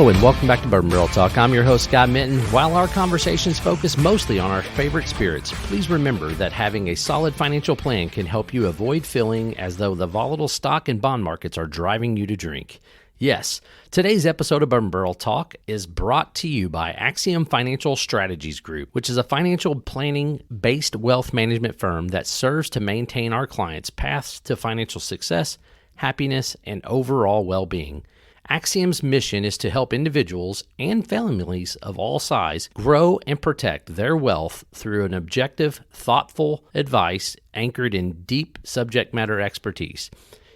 Hello and welcome back to Bourbon Barrel Talk. I'm your host, Scott Minton. While our conversations focus mostly on our favorite spirits, please remember that having a solid financial plan can help you avoid feeling as though the volatile stock and bond markets are driving you to drink. Yes, today's episode of Bourbon Barrel Talk is brought to you by Axiom Financial Strategies Group, which is a financial planning-based wealth management firm that serves to maintain our clients' paths to financial success, happiness, and overall well-being. Axiom's mission is to help individuals and families of all size grow and protect their wealth through an objective, thoughtful advice anchored in deep subject matter expertise.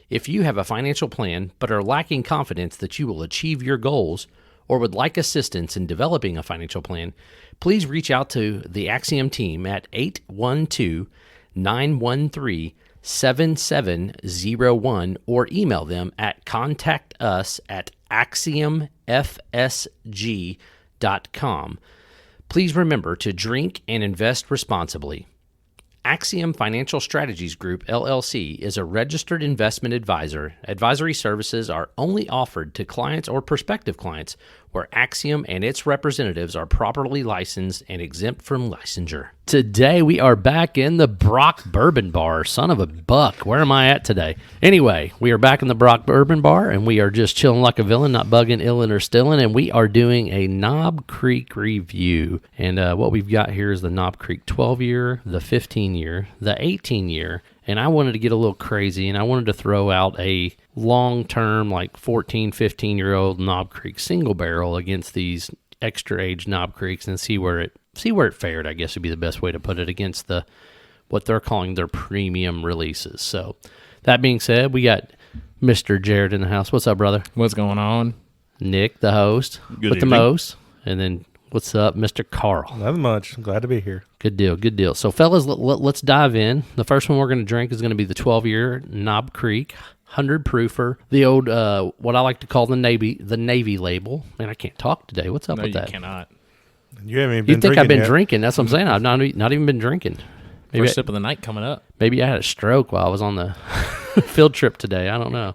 If you have a financial plan but are lacking confidence that you will achieve your goals or would like assistance in developing a financial plan, please reach out to the Axiom team at 812-913-7701 or email them at contactus@axiomfsg.com. Please remember to drink and invest responsibly. Axiom Financial Strategies Group, LLC, is a registered investment advisor. Advisory services are only offered to clients or prospective clients where Axiom and its representatives are properly licensed and exempt from licensure. Today, we are back in the Brock Bourbon Bar. Son of a buck, where am I at today? Anyway, we are back in the Brock Bourbon Bar, and we are just chilling like a villain, not bugging, illin', or stillin', and we are doing a Knob Creek review. And what we've got here is the Knob Creek 12-year, the 15-year, the 18-year, and I wanted to get a little crazy, and I wanted to throw out a long-term, like 14, 15-year-old Knob Creek single barrel against these extra-age Knob Creeks and see where it fared, I guess would be the best way to put it, against what they're calling their premium releases. So that being said, we got Mr. Jared in the house. What's up, brother? What's going on? Nick, the host, Good with evening. the most, and then what's up, Mr. Carl? Nothing much. I'm glad to be here. Good deal. So, fellas, let's dive in. The first one we're going to drink is going to be the 12-year Knob Creek 100 proofer, the old what I like to call the Navy label. Man, I can't talk today. What's up with that? You cannot. You haven't even been You'd think I've been yet. drinking. That's what I'm saying. I've not even been drinking. First sip of the night coming up. Maybe I had a stroke while I was on the field trip today. I don't know.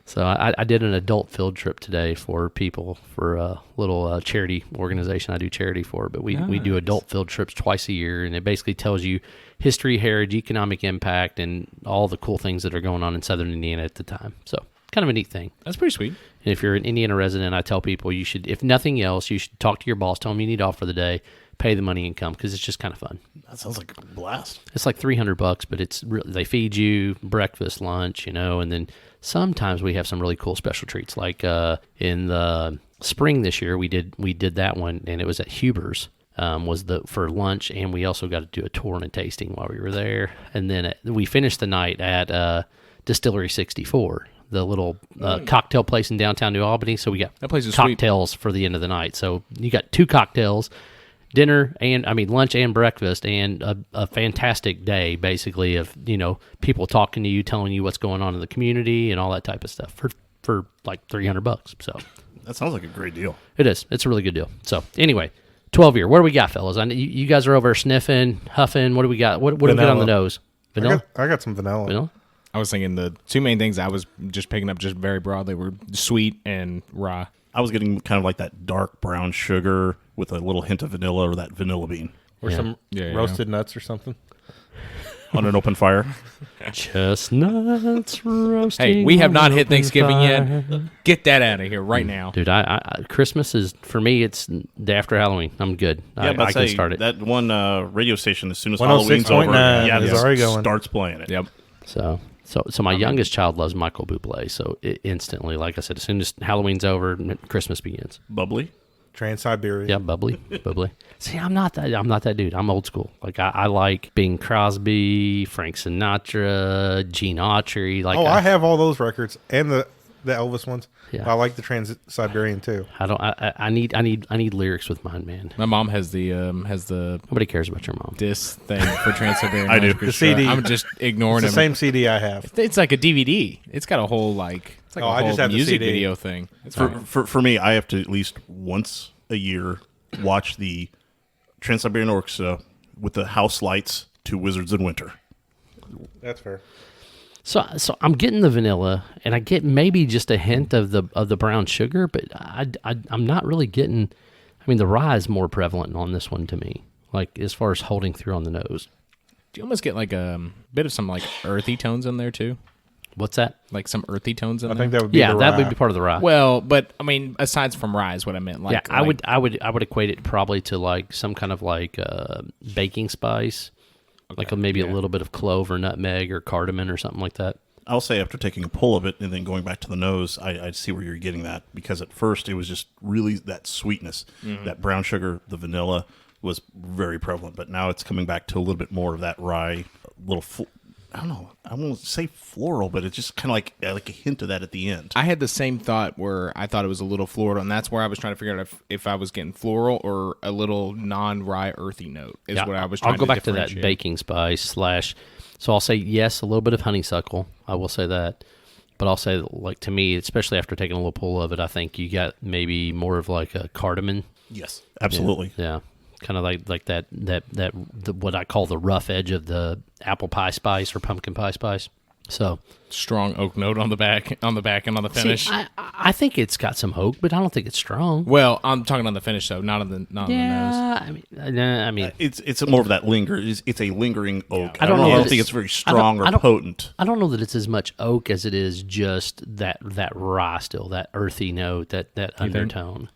So I did an adult field trip today for people for a little charity organization I do charity for. But we do adult field trips twice a year, and it basically tells you history, heritage, economic impact, and all the cool things that are going on in Southern Indiana at the time. So kind of a neat thing. That's pretty sweet. And if you're an Indiana resident, I tell people you should, if nothing else, you should talk to your boss, tell them you need off for the day, pay the money and come, because it's just kind of fun. That sounds like a blast. It's like $300, but it's they feed you breakfast, lunch, and then sometimes we have some really cool special treats. Like in the spring this year, we did that one, and it was at Huber's. Was for lunch, and we also got to do a tour and a tasting while we were there. And then we finished the night at Distillery 64, the little cocktail place in downtown New Albany. So we got That place is cocktails for the end of the night. So you got 2 cocktails, lunch and breakfast, and a fantastic day, basically, of people talking to you, telling you what's going on in the community and all that type of stuff for like $300. So That sounds like a great deal. it is. It's a really good deal. So anyway. 12-year. What do we got, fellas? You guys are over sniffing, huffing. What do we got? What do we get on the nose? Vanilla? I got some vanilla. Vanilla? I was thinking the two main things I was just picking up just very broadly were sweet and rye. I was getting kind of like that dark brown sugar with a little hint of vanilla or that vanilla bean Or some Yeah. roasted nuts or something. on an open fire. Chestnuts roasting. Hey, we have not hit on Thanksgiving fire. yet. Get that out of here right now. Dude, I Christmas is, for me, it's the after Halloween. I'm good. I but can start it. That one radio station, as soon as 106.9 Halloween's over, is already going. starts playing it. Yep. So my youngest child loves Michael Bublé. So instantly, like I said, as soon as Halloween's over, Christmas begins. Bubbly. Trans-Siberia. Yeah, bubbly. See, I'm not that dude. I'm old school. Like I like Bing Crosby, Frank Sinatra, Gene Autry. Like I have all those records and the Elvis ones. Yeah. I like the Trans-Siberian too. I need lyrics with mine, man. My mom has the Nobody cares about your mom. disc thing for Trans-Siberian. I do. Orchestra. The CD. I'm just ignoring It's the him. same CD I have. It's like a DVD. It's got a whole it's like Oh, a I whole just have the music CD. video thing. It's For me, I have to at least once a year watch the Trans-Siberian Orchestra with the house lights to Wizards in Winter. That's fair. So I'm getting the vanilla, and I get maybe just a hint of the brown sugar, but I'm not really getting. I mean, the rye is more prevalent on this one to me, like as far as holding through on the nose. Do you almost get like a bit of some like earthy tones in there too? What's that? Like some earthy tones in I there? think that would be Yeah, the that rye. would be part of the rye. Well, but I mean, aside from rye is what I meant. Like, yeah, I would equate it probably to like some kind of like baking spice, like maybe a little bit of clove or nutmeg or cardamom or something like that. I'll say after taking a pull of it and then going back to the nose, I see where you're getting that, because at first it was just really that sweetness, that brown sugar, the vanilla was very prevalent, but now it's coming back to a little bit more of that rye, I don't know, I won't say floral, but it's just kind of like a hint of that at the end. I had the same thought where I thought it was a little floral, and that's where I was trying to figure out if I was getting floral or a little non-rye earthy note is what I was trying to I'll go back to that differentiate. baking spice / so I'll say yes, a little bit of honeysuckle. I will say that. But I'll say, like, to me, especially after taking a little pull of it, I think you got maybe more of like a cardamom. Yes, absolutely. Yeah. Kind of like that what I call the rough edge of the apple pie spice or pumpkin pie spice. So Strong oak note on the back and on the finish. see, I think it's got some oak, but I don't think it's strong. Well, I'm talking on the finish though, not on the nose. I mean, It's more of that it's a lingering oak. I don't know I that don't think it's- it's very strong I or don't- potent. I don't know that it's as much oak as it is just that rye still, that earthy note, that undertone.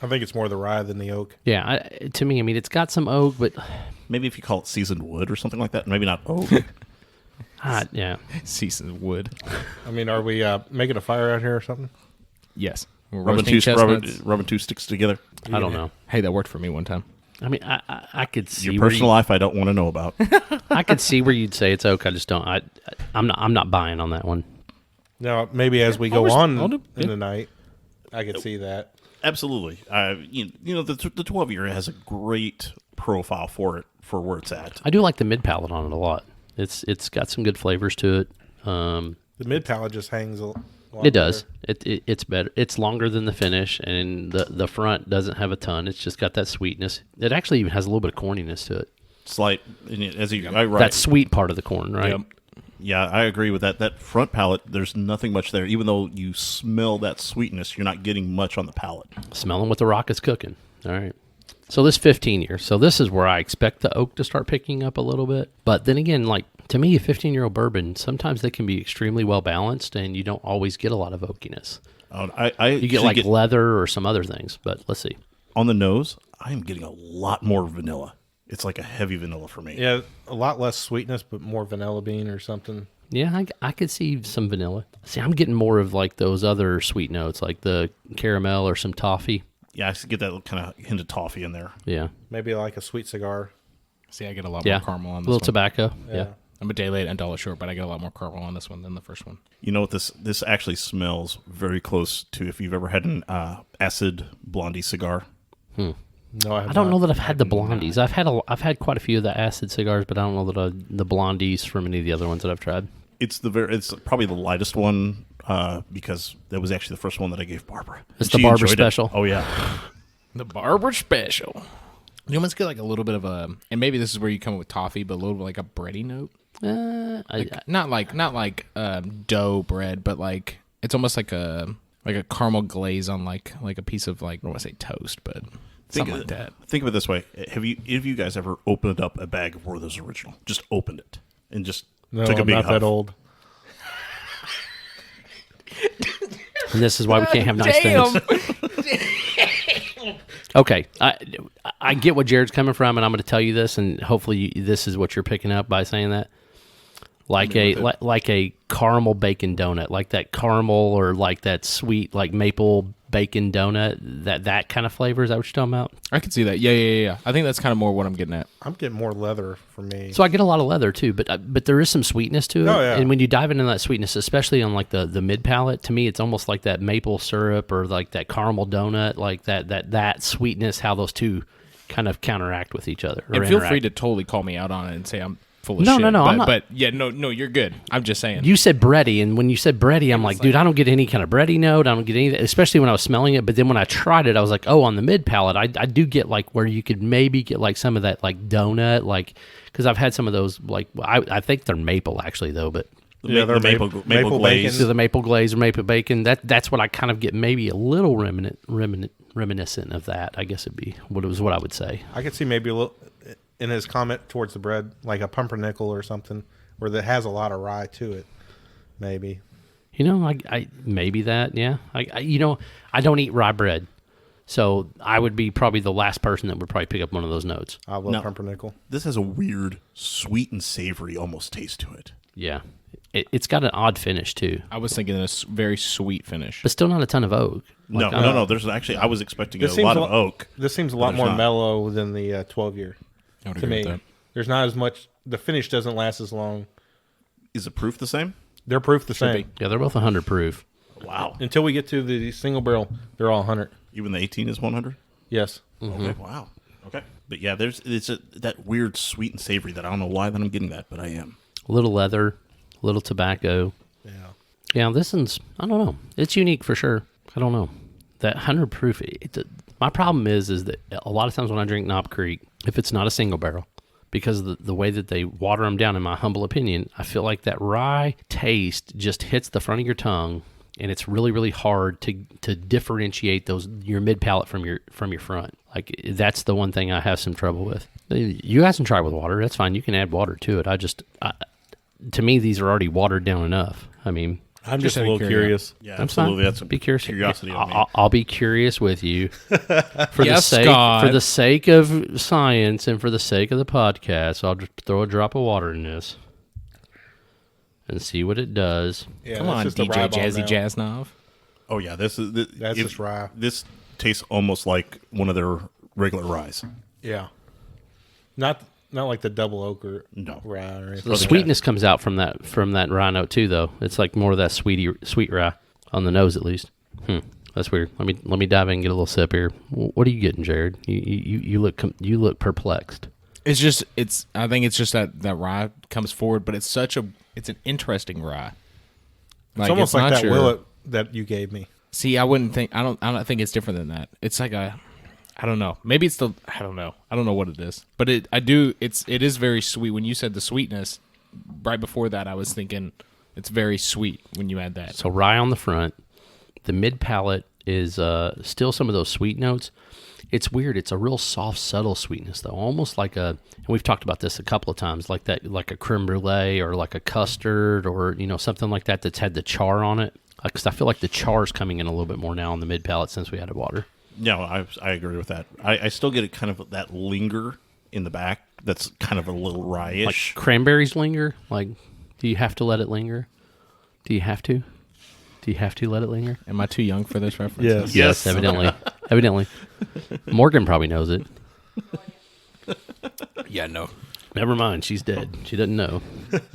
I think it's more the rye than the oak. Yeah, to me, I mean, it's got some oak, but Maybe if you call it seasoned wood or something like that, maybe not oak. yeah. Seasoned wood. I mean, are we making a fire out here or something? Yes. We're rubbing roasting chestnuts. two sticks together. I don't know. Hey, that worked for me one time. I mean, I could see Your where personal life, I don't want to know about. I could see where you'd say it's oak. I just don't. I'm not buying on that one. No, maybe as we go I'll on do- in the night, I could see that. Absolutely. The 12 year has a great profile for where it's at. I do like the mid palate on it a lot. It's got some good flavors to it. The mid palate just hangs a lot. It does. better. It's better. It's longer than the finish, and the front doesn't have a ton. It's just got that sweetness. It actually even has a little bit of corniness to it. Slight, as you, right. That sweet part of the corn, right? Yep. Yeah, I agree with that. That front palate, there's nothing much there. Even though you smell that sweetness, you're not getting much on the palate. Smelling what the rock is cooking. All right. So this 15 year. So this is where I expect the oak to start picking up a little bit. But then again, like to me, a 15-year-old bourbon, sometimes they can be extremely well balanced, and you don't always get a lot of oakiness. You You get like leather or some other things. But let's see. on the nose. I am getting a lot more vanilla. It's like a heavy vanilla for me. Yeah, a lot less sweetness, but more vanilla bean or something. Yeah, I could see some vanilla. See, I'm getting more of like those other sweet notes, like the caramel or some toffee. Yeah, I get that kind of hint of toffee in there. Yeah. Maybe like a sweet cigar. See, I get a lot Yeah. more caramel on A this little one. tobacco. Yeah. I'm a day late and $1 short, but I get a lot more caramel on this one than the first one. You know what? This actually smells very close to if you've ever had an acid blondie cigar. No, I I don't know that I've had the blondies. I've had quite a few of the acid cigars, but I don't know that the blondies from any of the other ones that I've tried. It's probably the lightest one because that was actually the first one that I gave Barbara. It's And the she Barbara enjoyed it. Special. Oh yeah, The Barber Special. You almost get like a little bit of a, and maybe this is where you come with toffee, but a little bit like a bready note. Not like dough bread, but like it's almost like a caramel glaze on like a piece of like I don't want to say toast, but something like that. Think of it this way: Have you guys ever opened up a bag of Werther's Original? Just opened it and just No, took a I'm big not huff. that old. And this is why we can't have nice things. Okay, I get what Jared's coming from, and I'm going to tell you this, and hopefully this is what you're picking up by saying that. Like a caramel bacon donut, like that caramel or like that sweet like maple bacon donut, that kind of flavor. Is that what you're talking about? I can see that. Yeah. I think that's kind of more what I'm getting at. I'm getting more leather for me. So I get a lot of leather too, but there is some sweetness to it. Oh, yeah. And when you dive into that sweetness, especially on like the mid palate, to me it's almost like that maple syrup or like that caramel donut, like that sweetness. How those two kind of counteract with each other. Or And feel interact. free to totally call me out on it and say I'm full of No, shit. no, But, I'm not. but yeah, no, you're good. I'm just saying. You said bready, and when you said bready, I'm like, dude, I don't get any kind of bready note. I don't get any, especially when I was smelling it. But then when I tried it, I was like, oh, on the mid palate, I do get like where you could maybe get like some of that like donut, like because I've had some of those. Like I think they're maple actually though, but The maple glaze. To the maple glaze or maple bacon. That's what I kind of get, maybe a little reminiscent of that. I guess it'd be what I would say. I could see maybe a little in his comment towards the bread, like a pumpernickel or something, where that has a lot of rye to it. Maybe. I maybe that. Yeah. I don't eat rye bread, so I would be probably the last person that would probably pick up one of those notes. I love pumpernickel. This has a weird sweet and savory almost taste to it. Yeah. It's got an odd finish too. I was thinking a very sweet finish, but still not a ton of oak. No. There's actually, I was expecting a lot of oak. This seems a lot more mellow than the 12-year. To me, there's not as much. The finish doesn't last as long. Is the proof the same? They're proof the same. Yeah, they're both 100 proof. Wow. Until we get to the single barrel, they're all 100. Even the 18 is 100? Yes. Mm-hmm. Okay. Wow. Okay. But yeah, that weird sweet and savory that I don't know why that I'm getting that, but I am. A little leather, a little tobacco. Yeah. Yeah, this one's, I don't know. It's unique for sure. I don't know. That 100 proof, my problem is that a lot of times when I drink Knob Creek, if it's not a single barrel, because of the way that they water them down, in my humble opinion, I feel like that rye taste just hits the front of your tongue, and it's really, really hard to differentiate your mid palate from your front. Like, that's the one thing I have some trouble with. You guys can try with water. That's fine. You can add water to it. To me, these are already watered down enough. I mean, I'm just a little curious. Yeah, I'm absolutely. fine. That's a be curious. curiosity of me. I'll be curious with you for Yes, the sake of science and for the sake of the podcast. I'll just throw a drop of water in this and see what it does. Yeah, Come on, DJ Jazzy Jazz Knob. Oh yeah, that's just rye. This tastes almost like one of their regular ryes. Yeah. Not like the double oak or No. rye or anything. The sweetness comes out from that rye note too, though. It's like more of that sweet rye on the nose, at least. That's weird. Let me dive in and get a little sip here. What are you getting, Jared? You look perplexed. I think it's just that rye comes forward, but it's an interesting rye. It's almost like that Willet that you gave me. See, I don't think it's different than that. It's like I don't know. Maybe it's I don't know. I don't know what it is. But it is very sweet. When you said the sweetness, right before that I was thinking it's very sweet when you add that. So rye on the front. The mid palate is still some of those sweet notes. It's weird. It's a real soft, subtle sweetness, though. Almost like and we've talked about this a couple of times, like a creme brulee or like a custard or, something like that that's had the char on it. Because I feel like the char's coming in a little bit more now on the mid palate since we added water. No, I agree with that. I still get kind of that linger in the back that's kind of a little rye-ish. Like cranberries linger? Like, do you have to let it linger? Do you have to? Do you have to let it linger? Am I too young for this reference? Yes, evidently. Evidently. Morgan probably knows it. Yeah, no. Never mind. She's dead. She doesn't know.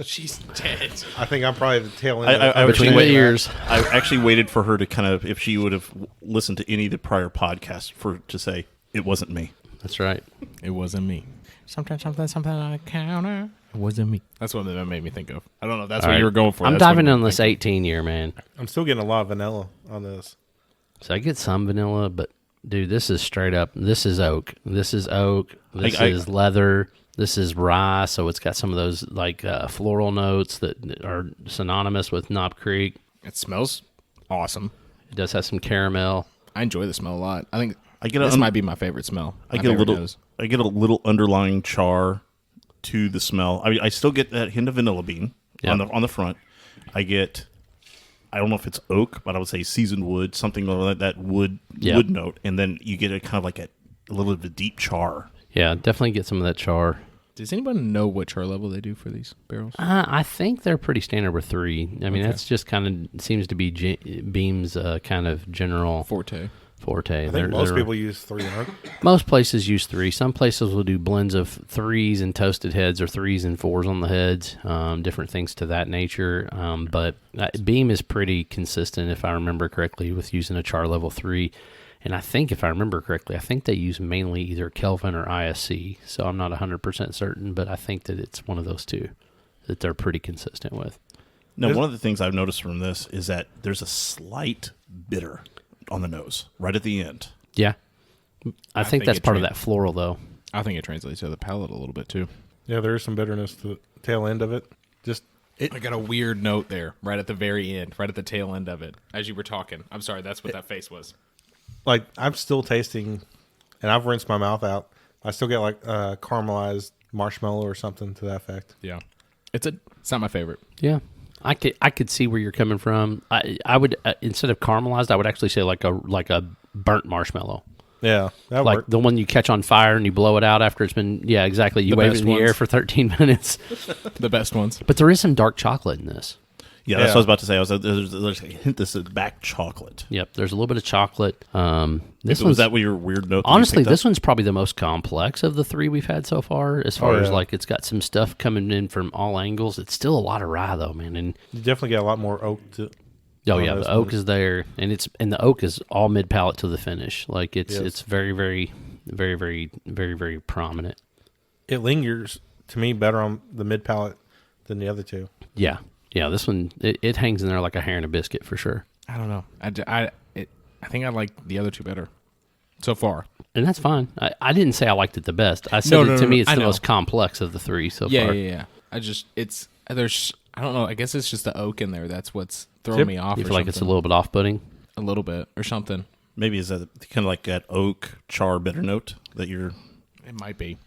She's dead. I think I'm probably the tail end. Between the ears. I actually waited for her to kind of, if she would have listened to any of the prior podcasts, to say, it wasn't me. That's right. It wasn't me. Something on a counter. It wasn't me. That's what that made me think of. I don't know. That's what you were going for. I'm diving on this 18-year, man. I'm still getting a lot of vanilla on this. So I get some vanilla, but, dude, this is straight up. This is oak. This is is leather. This is rye, so it's got some of those floral notes that are synonymous with Knob Creek. It smells awesome. It does have some caramel. I enjoy the smell a lot. I think this might be my favorite smell. I get a little underlying char to the smell. I still get that hint of vanilla bean on the front. I don't know if it's oak, but I would say seasoned wood, something like that wood note, and then you get a kind of like a little bit of a deep char. Yeah, definitely get some of that char. Does anybody know what char level they do for these barrels? I think they're pretty standard with 3. I mean, that's just kind of seems to be Beam's kind of general forte. I think most people use 3, aren't they? Most places use 3. Some places will do blends of 3s and toasted heads or 3s and 4s on the heads, different things to that nature. But Beam is pretty consistent, if I remember correctly, with using a char level 3. And I think, if I remember correctly, I think they use mainly either Kelvin or ISC. So I'm not 100% certain, but I think that it's one of those two that they're pretty consistent with. Now, one of the things I've noticed from this is that there's a slight bitter on the nose right at the end. Yeah. I think that's part of that floral, though. I think it translates to the palate a little bit, too. Yeah, there is some bitterness to the tail end of it. Just I got a weird note there, right at the very end, right at the tail end of it, as you were talking. I'm sorry, that's what that face was. Like, I'm still tasting, and I've rinsed my mouth out. I still get like caramelized marshmallow or something to that effect. Yeah, it's not my favorite. Yeah, I could see where you're coming from. I would instead of caramelized, I would actually say like a burnt marshmallow. Yeah, that Like worked. the one you catch on fire and you blow it out after it's been, yeah, exactly. You The wave it best in the air ones. for 13 minutes. The best ones. But there is some dark chocolate in this. Yeah, that's what I was about to say. There's a hint this is back chocolate. Yep, there's a little bit of chocolate. This Was one's, that what your weird note? that you honestly, picked up? this one's probably the most complex of the three we've had so far. As far as yeah. like it's got some stuff coming in from all angles. It's still a lot of rye though, man. And You definitely get a lot more oak to. oh on yeah, those the oak ones. is there, and the oak is all mid palate to the finish. Like Yes. it's very, very, very, very, very, very prominent. It lingers to me better on the mid palate than the other two. Yeah. Yeah, this one, it hangs in there like a hair in a biscuit for sure. I don't know. I think I like the other two better so far. And that's fine. I didn't say I liked it the best. I said to me it's I the know. most complex of the three so Yeah, far. yeah. I don't know. I guess it's just the oak in there. That's what's throwing me off. You or feel like it's a something. little bit off-putting? a little bit or something. Maybe is that kind of like that oak char bitter note that you're. It might be.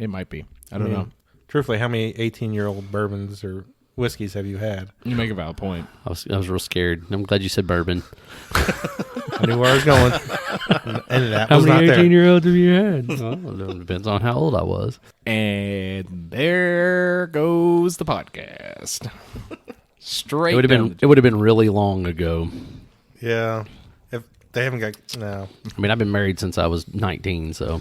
I don't know. Truthfully, how many 18-year-old bourbons or whiskeys have you had? You make a valid point. I was real scared. I'm glad you said bourbon. I knew where I was going, and that How was not many there. 18-year-olds have you had? Well, it depends on how old I was. And there goes the podcast. Straight. It would have been really long ago. Yeah, if they haven't got no. I mean, I've been married since I was 19, so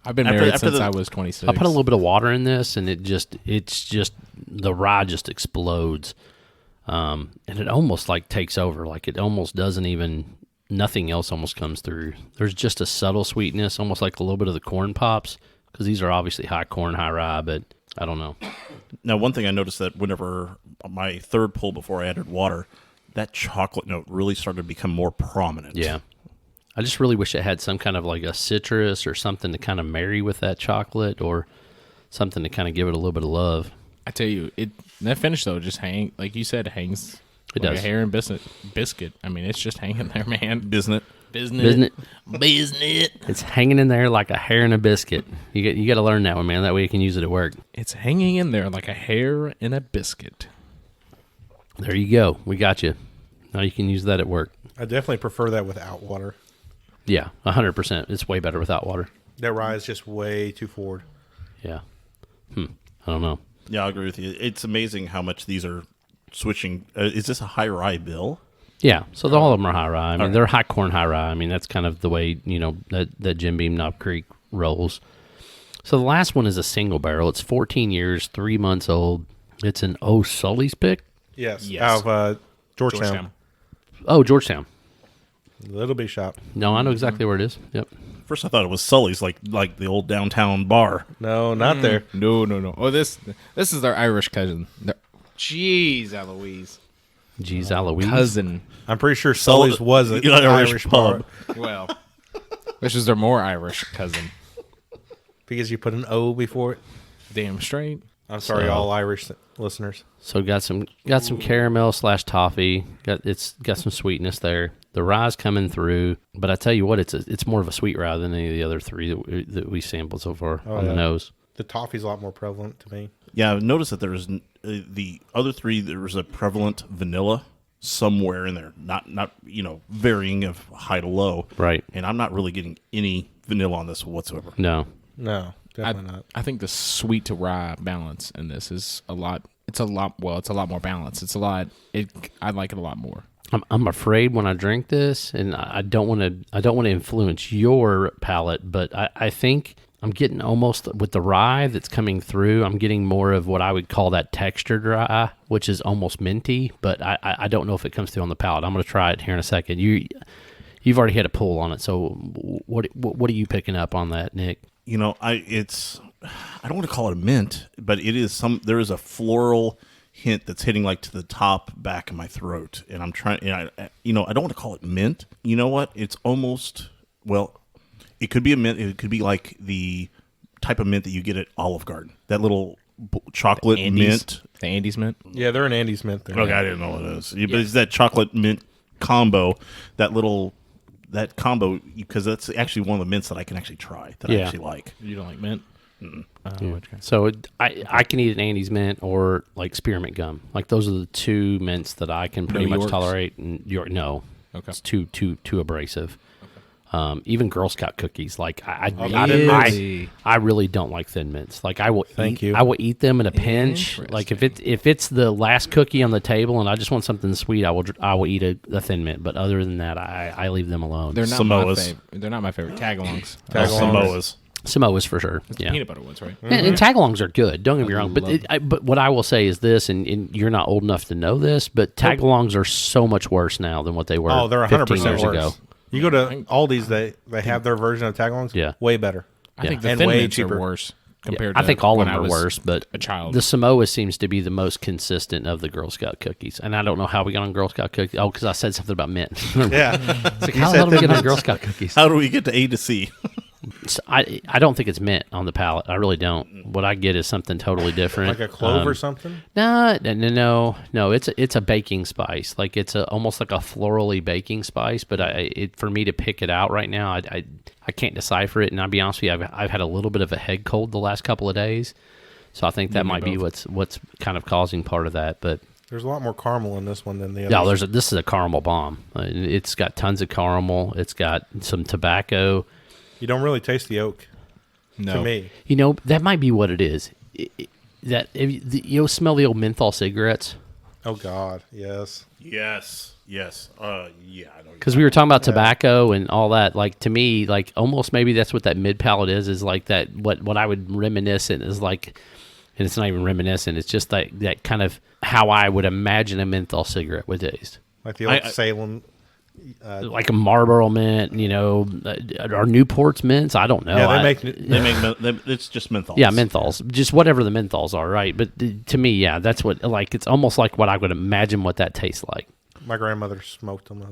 I've been After- married after since the- I was 26. I put a little bit of water in this, and it's just the rye just explodes, and it almost like takes over. Like it almost doesn't even. Nothing else almost comes through. There's just a subtle sweetness, almost like a little bit of the corn pops, because these are obviously high corn, high rye. But I don't know. Now, one thing I noticed that whenever my third pull before I added water, that chocolate note really started to become more prominent. Yeah. I just really wish it had some kind of like a citrus or something to kind of marry with that chocolate, or something to kind of give it a little bit of love. I tell you, that finish though just like you said, hangs. It like does. a hair and biscuit. I mean, it's just hanging there, man. Isn't it? Business. It's hanging in there like a hair in a biscuit. You got to learn that one, man. That way you can use it at work. It's hanging in there like a hair in a biscuit. There you go. We got you. Now you can use that at work. I definitely prefer that without water. Yeah, 100%. It's way better without water. That rye is just way too forward. Yeah. I don't know. Yeah, I agree with you. It's amazing how much these are switching. Is this a high rye bill? Yeah, so all of them are high rye. I mean, they're high corn, high rye. I mean, that's kind of the way, that Jim Beam Knob Creek rolls. So the last one is a single barrel. It's 14 years, 3 months old. It's an Sully's pick. Yes. Yes. Out of Georgetown. Oh, Georgetown. Little B shop. No, I know exactly where it is. Yep. First, I thought it was Sully's, like the old downtown bar. No, not there. No. Oh, this is their Irish cousin. Jeez, Eloise. Jeez, Eloise. Cousin. I'm pretty sure Sully's was an Irish Irish pub. pub Well, this is their more Irish cousin. because you put an O before it. Damn straight. I'm sorry, So- all Irish listeners. So got some caramel / toffee. It's got some sweetness there. The rye's coming through, but I tell you what, it's more of a sweet rye than any of the other three that we sampled so far on the yeah. nose. The toffee's a lot more prevalent to me. Yeah, I've noticed that there's the other three. There was a prevalent vanilla somewhere in there, not varying of high to low. Right. And I'm not really getting any vanilla on this whatsoever. No. No, definitely not. I think the sweet to rye balance in this is a lot. It's a lot more balanced. It's a lot. I like it a lot more. I'm afraid when I drink this, and I don't want to influence your palate, but I think I'm getting almost with the rye that's coming through. I'm getting more of what I would call that textured rye, which is almost minty, but I don't know if it comes through on the palate. I'm going to try it here in a second. You've already had a pull on it, so what are you picking up on that, Nick? I don't want to call it a mint, but it is there is a floral hint that's hitting like to the top back of my throat, and I'm trying. I don't want to call it mint. You know what? It's almost it could be a mint. It could be like the type of mint that you get at Olive Garden. That little chocolate mint. The Andes mint. Yeah, they're an Andes mint there. Okay, I didn't know what it is. But it's that chocolate mint combo, that combo, because that's actually one of the mints that I can actually try, that I actually like. You don't like mint? So I can eat an Andes mint or like spearmint gum. Like those are the two mints that I can pretty much Yorks? tolerate. And no, Okay. it's too abrasive. Even Girl Scout cookies, like I really don't like thin mints. Like I will eat them in a pinch. Like if it's the last cookie on the table and I just want something sweet, I will eat a thin mint. But other than that, I leave them alone. They're not Samoas. They're not my favorite. Tagalongs. Samoas for sure. It's Yeah, peanut butter ones, right? and tagalongs are good. Don't get me wrong, but what I will say is this, and you're not old enough to know this, but tagalongs are so much worse now than what they were. Oh, they're 15 100% years worse. ago. You go to Aldi's, they have their version of tagalongs. Yeah. Way better. I think the And thin way mints cheaper. are worse Yeah, compared to I think all of when them I are was worse, but a child. the Samoa seems to be the most consistent of the Girl Scout cookies. And I don't know how we got on Girl Scout cookies. Oh, because I said something about mint. Yeah. It's like, how the hell did we get on Girl Scout cookies? How do we get to A to C? So I don't think it's mint on the palate. I really don't. What I get is something totally different. Like a clove or something? No. It's a baking spice. Like it's almost like a florally baking spice. But for me to pick it out right now, I can't decipher it. And I'll be honest with you, I've had a little bit of a head cold the last couple of days, so I think that might be what's kind of causing part of that. But There's a lot more caramel in this one than the other. yeah, this is a caramel bomb. It's got tons of caramel. It's got some tobacco. You don't really taste the oak. No. To me. You know, that might be what it is. You smell the old menthol cigarettes? Oh, God. Yes. Yes. Yeah, I know. Because we were talking about tobacco and all that. Like, to me, like, almost maybe that's what that mid palate is like that, what I would reminiscent is like, and it's not even reminiscent, it's just that kind of how I would imagine a menthol cigarette would taste. Like the old Salem. Like a Marlboro mint, or Newport's mints. I don't know. Yeah, it's just menthols. Yeah, menthols. Just whatever the menthols are, right? But to me, yeah, that's what, like, it's almost like what I would imagine what that tastes like. My grandmother smoked them.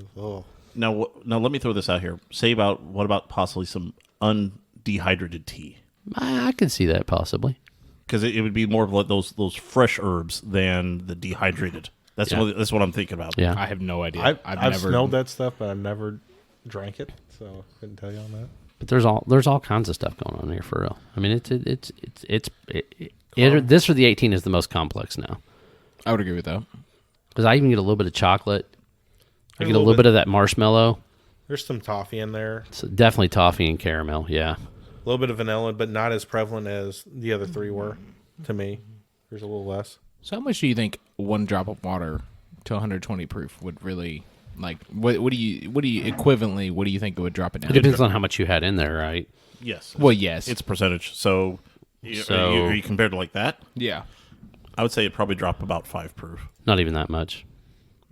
Now, let me throw this out here. What about possibly some undehydrated tea? I could see that possibly. Because it would be more of like those fresh herbs than the dehydrated. That's what I'm thinking about. Yeah. I have no idea. I've never smelled that stuff, but I've never drank it, so I couldn't tell you on that. But there's all kinds of stuff going on here for real. I mean, this for the 18 is the most complex now. I would agree with that. Because I even get a little bit of chocolate. I There's get a little bit of that marshmallow. There's some toffee in there. It's definitely toffee and caramel. Yeah. A little bit of vanilla, but not as prevalent as the other three were to me. There's a little less. So how much do you think one drop of water to 120 proof would really, like, what do you equivalently, what do you think it would drop it down? It depends on how much you had in there, right? Yes. Well, yes. It's percentage. So, are you compared to like that? Yeah. I would say it'd probably drop about 5 proof. Not even that much.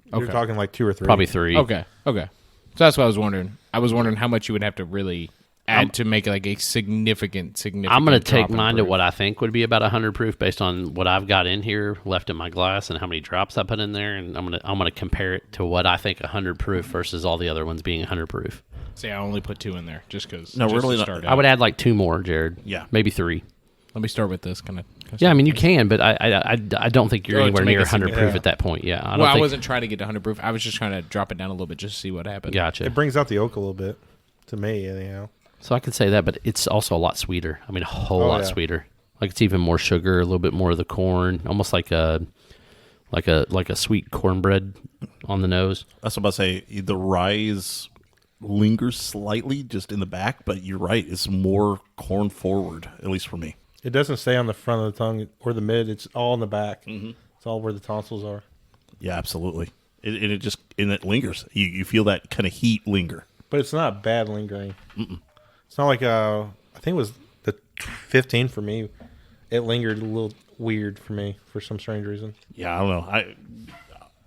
You're talking like 2 or 3. Probably 3. Okay. So that's what I was wondering. I was wondering how much you would have to really add to make it like a significant. I'm going to take drop in mine to proof. what I think would be about 100 proof based on what I've got in here left in my glass and how many drops I put in there, and I'm going to compare it to what I think 100 proof versus all the other ones being 100 proof. See, I only put 2 in there just because. No, really not. Start I would add like 2 more, Jared. Yeah. Maybe 3. Let me start with this kind of. Yeah, I mean you can, but I don't think you're Oh, to anywhere make near it 100 proof yeah. at that point. Yeah, I wasn't trying to get to 100 proof. I was just trying to drop it down a little bit just to see what happened. Gotcha. It brings out the oak a little bit, to me, anyhow. So I could say that, but it's also a lot sweeter. I mean, a whole lot yeah. sweeter. Like it's even more sugar, a little bit more of the corn, almost like a sweet cornbread on the nose. That's what I'm about to say. The rye lingers slightly just in the back, but you're right. It's more corn forward, at least for me. It doesn't stay on the front of the tongue or the mid. It's all in the back. Mm-hmm. It's all where the tonsils are. Yeah, absolutely. It lingers. You feel that kind of heat linger. But it's not bad lingering. Mm-mm. It's not like I think it was the 15 for me. It lingered a little weird for me for some strange reason. Yeah, I don't know.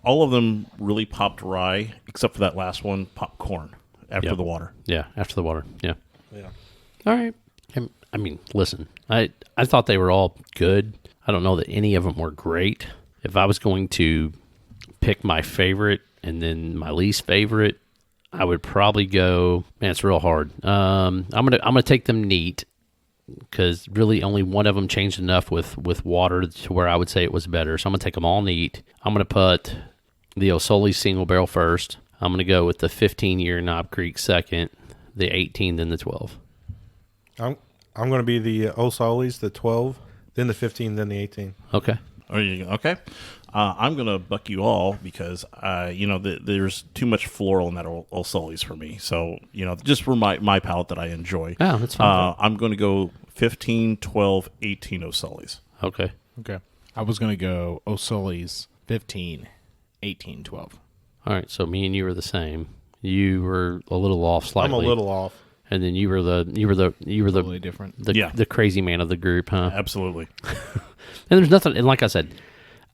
All of them really popped rye, except for that last one, popped corn after the water. Yeah, after the water. Yeah. Yeah. All right. I mean, listen, I thought they were all good. I don't know that any of them were great. If I was going to pick my favorite and then my least favorite, I would probably go. Man, it's real hard. I'm gonna take them neat, because really only one of them changed enough with water to where I would say it was better. So I'm going to take them all neat. I'm going to put the Osoli single barrel first. I'm going to go with the 15-year Knob Creek second, the 18, then the 12. I'm going to be the Osolis, the 12, then the 15, then the 18. Okay. Okay. I'm going to buck you all because, there's too much floral in that Osolis for me. So, just for my palate that I enjoy. Oh, that's fine. I'm going to go 15, 12, 18 Osolis. Okay. Okay. I was going to go Osolis 15, 18, 12. All right. So me and you are the same. You were a little off slightly. I'm a little off. And then you were Totally different. the crazy man of the group, huh? Absolutely. And there's nothing. And like I said,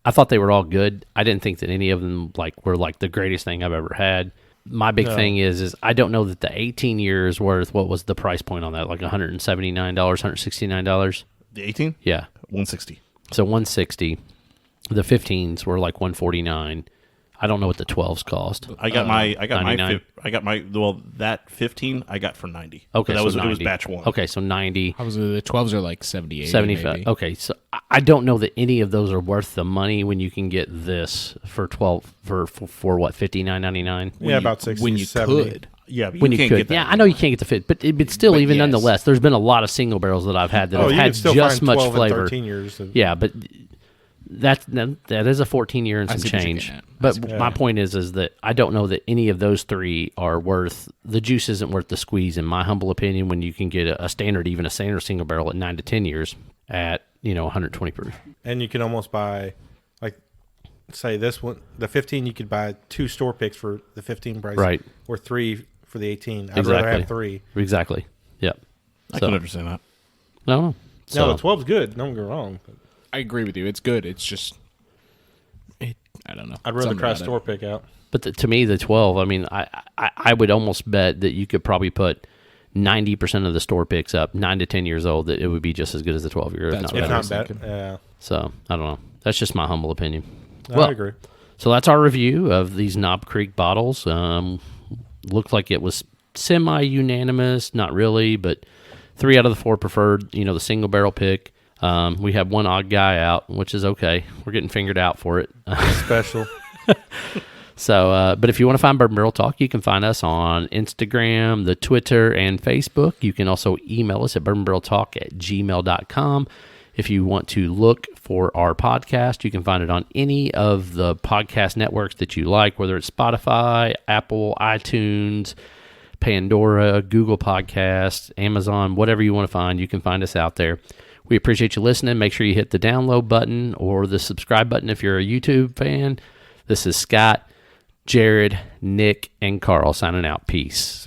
I thought they were all good. I didn't think that any of them were the greatest thing I've ever had. My big thing is I don't know that the 18 years worth. What was the price point on that? Like $179, $169. The 18? Yeah. 160. So 160. The 15s were like 149. I don't know what the 12s cost. I got that 15 I got for 90. Okay, that so was 90. It was batch one. Okay, so 90. The 12s are like 78. 75. Maybe. Okay, so I don't know that any of those are worth the money when you can get this for 12 for what, $59.99? Yeah, about 60, when you 70. could. Yeah, but When you you can't could. get that. Yeah, I know you can't get the fit, but still, even yes. nonetheless, there's been a lot of single barrels that I've had that have you had can still just find much 12 flavor. and 13 years. Yeah, but that is a 14-year and I some see what you're change. getting at. But my point is that I don't know that any of those three are worth the juice. Isn't worth the squeeze, in my humble opinion. When you can get a standard single barrel at 9 to 10 years at 120 proof. And you can almost buy, say this one, the 15. You could buy 2 store picks for the 15 price, Right. Or 3 for the 18. I'd Exactly. rather have 3. Exactly. Yep. I can understand that. No. So, No, the 12's good. Don't get me wrong. I agree with you. It's good. It's just, I don't know. I'd rather Something try about it. store pick out. but to me, the 12. I mean, I would almost bet that you could probably put 90% of the store picks up 9 to 10 years old, that it would be just as good as the 12-year. That's If what not I better. was Not bad. thinking. Yeah, So I don't know. That's just my humble opinion. I agree. So that's our review of these Knob Creek bottles. Looked like it was semi-unanimous, not really, but 3 out of the 4 preferred, the single barrel pick. We have one odd guy out, which is okay. We're getting fingered out for it. Special. So, but if you want to find Bourbon Barrel Talk, you can find us on Instagram, the Twitter, and Facebook. You can also email us at bourbonbarreltalk@gmail.com. If you want to look for our podcast, you can find it on any of the podcast networks that you like, whether it's Spotify, Apple, iTunes, Pandora, Google Podcasts, Amazon, whatever you want to find, you can find us out there. We appreciate you listening. Make sure you hit the download button or the subscribe button if you're a YouTube fan. This is Scott, Jared, Nick, and Carl signing out. Peace.